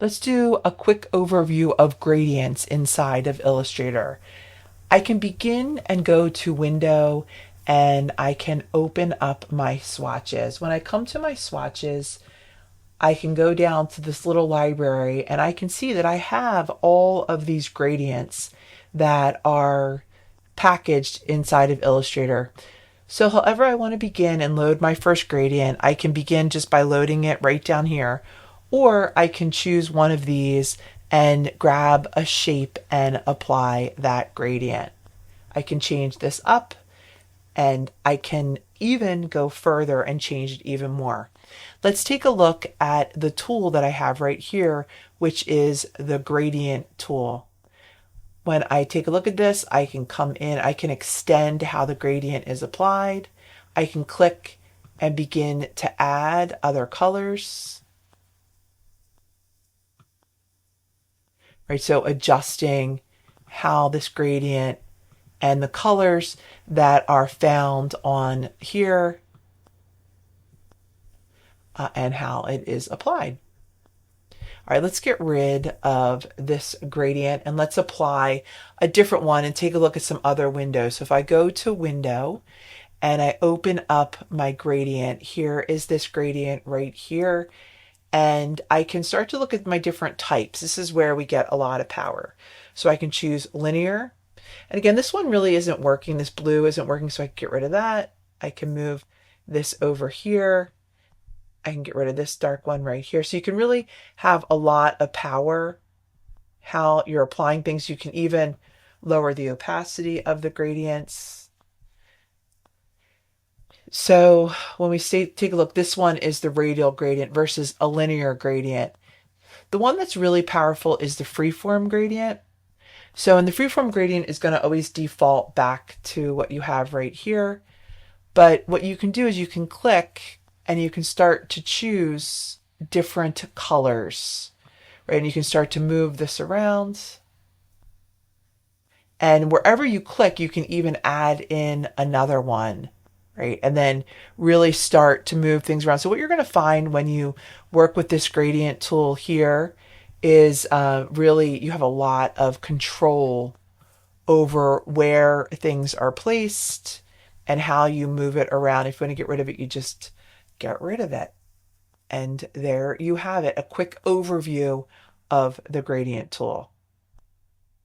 Let's do a quick overview of gradients inside of Illustrator. I can begin and go to Window, and I can open up my swatches. When I come to my swatches, I can go down to this little library and I can see that I have all of these gradients that are packaged inside of Illustrator. So however I want to begin and load my first gradient, I can begin just by loading it right down here, or I can choose one of these and grab a shape and apply that gradient. I can change this up, and I can even go further and change it even more. Let's take a look at the tool that I have right here, which is the gradient tool. When I take a look at this, I can come in, I can extend how the gradient is applied. I can click and begin to add other colors. Right, so adjusting how this gradient and the colors that are found on here and how it is applied. All right, let's get rid of this gradient and let's apply a different one and take a look at some other windows. So if I go to Window and I open up my gradient, here is this gradient right here. And I can start to look at my different types. This is where we get a lot of power. So I can choose linear. And again, this one really isn't working. This blue isn't working, so I can get rid of that. I can move this over here. I can get rid of this dark one right here. So you can really have a lot of power how you're applying things. You can even lower the opacity of the gradients. So when we take a look, this one is the radial gradient versus a linear gradient. The one that's really powerful is the freeform gradient. So in the freeform gradient is going to always default back to what you have right here. But what you can do is you can click and you can start to choose different colors, right? And you can start to move this around. And wherever you click, you can even add in another one, right? And then really start to move things around. So what you're going to find when you work with this gradient tool here is really you have a lot of control over where things are placed and how you move it around. If you want to get rid of it, you just get rid of it. And there you have it, a quick overview of the gradient tool.